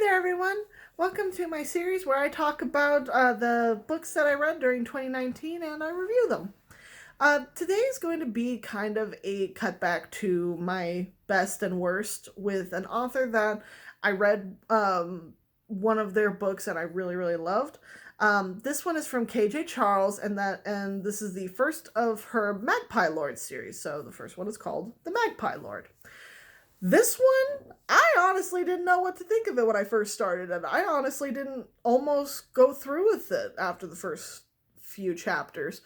there, everyone. Welcome to my series where I talk about the books that I read during 2019 and I review them. Today is going to be kind of a cutback to my best and worst with an author that I read one of their books and I really, really loved. This one is from KJ Charles, and this is the first of her Magpie Lord series. So the first one is called The Magpie Lord. This one, I honestly didn't know what to think of it when I first started, and I honestly didn't almost go through with it after the first few chapters.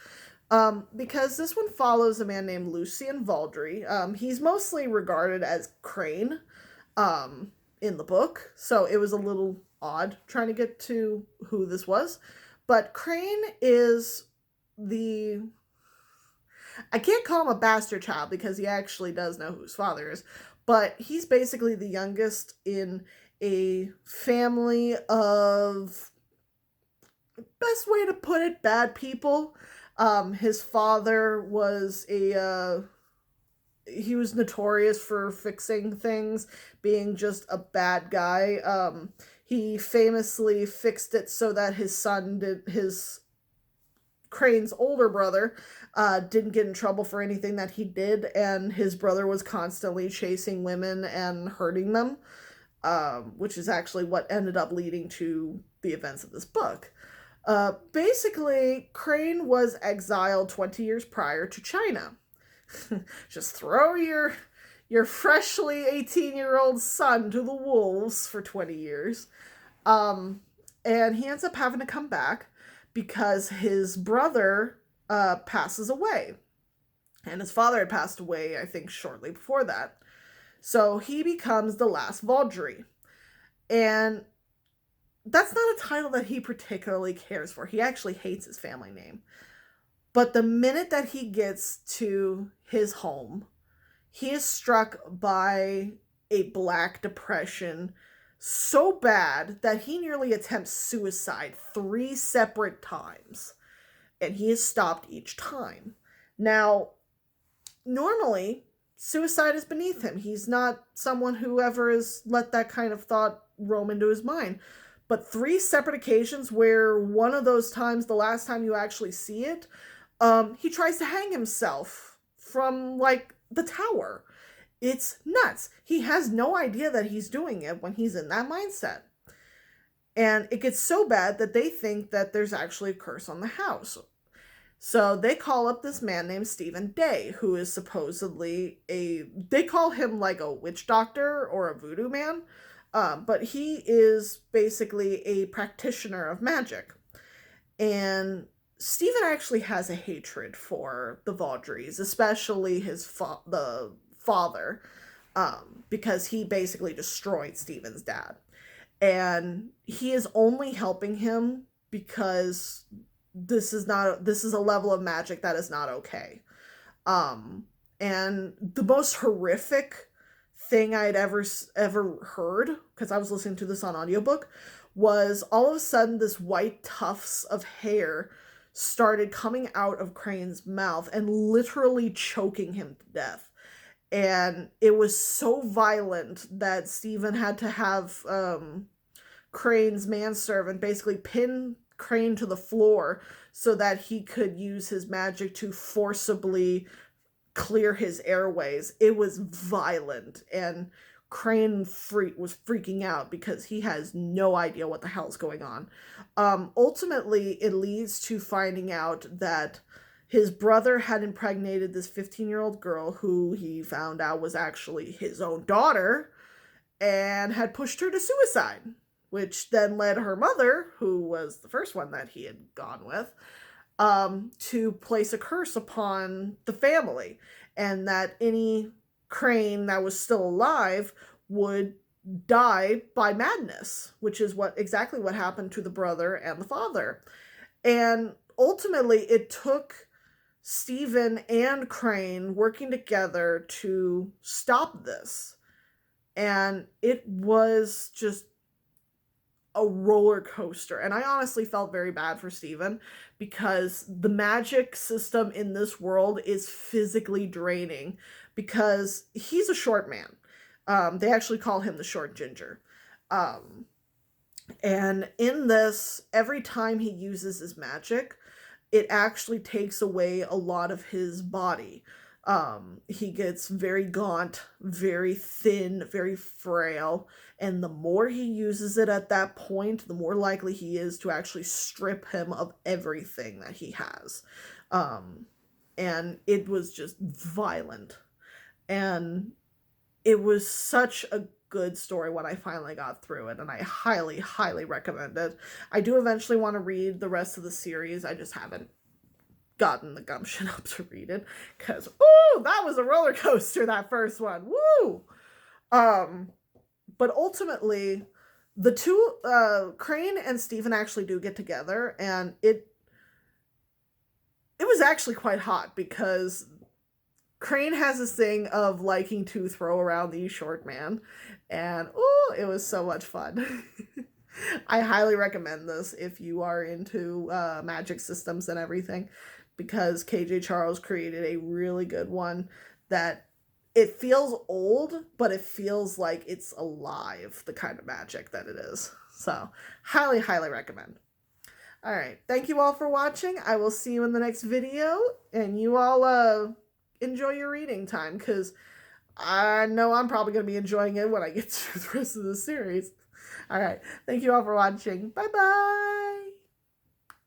Because this one follows a man named Lucien Vaudry. He's mostly regarded as Crane in the book, so it was a little odd trying to get to who this was. But Crane is the... I can't call him a bastard child because he actually does know who his father is, but he's basically the youngest in a family of, best way to put it, bad people. His father was he was notorious for fixing things, being just a bad guy. He famously fixed it so that his Crane's older brother didn't get in trouble for anything that he did, and his brother was constantly chasing women and hurting them, which is actually what ended up leading to the events of this book. Basically, Crane was exiled 20 years prior to China. Just throw your freshly 18-year-old son to the wolves for 20 years. And he ends up having to come back because his brother passes away. And his father had passed away, I think, shortly before that. So he becomes the last Vaudry. And that's not a title that he particularly cares for. He actually hates his family name. But the minute that he gets to his home, he is struck by a Black Depression so bad that he nearly attempts suicide 3 separate times. And he is stopped each time. Now, normally, suicide is beneath him. He's not someone who ever has let that kind of thought roam into his mind. But 3 separate occasions where one of those times, the last time you actually see it, he tries to hang himself from, like, the tower. It's nuts. He has no idea that he's doing it when he's in that mindset. And it gets so bad that they think that there's actually a curse on the house. So they call up this man named Stephen Day, who is supposedly they call him like a witch doctor or a voodoo man. But he is basically a practitioner of magic. And Stephen actually has a hatred for the Vaudrys, especially the father, because he basically destroyed Stephen's dad. And he is only helping him because this is a level of magic that is not okay. And the most horrific thing I'd ever heard, because I was listening to this on audiobook, was all of a sudden this white tufts of hair started coming out of Crane's mouth and literally choking him to death. And it was so violent that Stephen had to have Crane's manservant basically pin Crane to the floor so that he could use his magic to forcibly clear his airways. It was violent, and Crane was freaking out because he has no idea what the hell's going on. Ultimately, it leads to finding out that his brother had impregnated this 15-year-old girl who he found out was actually his own daughter and had pushed her to suicide, which then led her mother, who was the first one that he had gone with, to place a curse upon the family, and that any Crane that was still alive would die by madness, which is exactly what happened to the brother and the father. And ultimately, it took Stephen and Crane working together to stop this. And it was just a roller coaster. And I honestly felt very bad for Stephen because the magic system in this world is physically draining because he's a short man. They actually call him the short ginger. And in this, every time he uses his magic, it actually takes away a lot of his body. He gets very gaunt, very thin, very frail, and the more he uses it at that point, the more likely he is to actually strip him of everything that he has. Um, and it was just violent. And it was such a good story when I finally got through it, and I highly, highly recommend it. I do eventually want to read the rest of the series. I just haven't gotten the gumption up to read it because that was a roller coaster, that first one. Woo! But ultimately, the two Crane and Steven actually do get together, and it was actually quite hot because Crane has this thing of liking to throw around the short man, and it was so much fun. I highly recommend this if you are into magic systems and everything, because KJ Charles created a really good one that it feels old, but it feels like it's alive, the kind of magic that it is. So, highly, highly recommend. All right. Thank you all for watching. I will see you in the next video, and you all enjoy your reading time, because I know I'm probably going to be enjoying it when I get through the rest of the series. All right. Thank you all for watching. Bye-bye.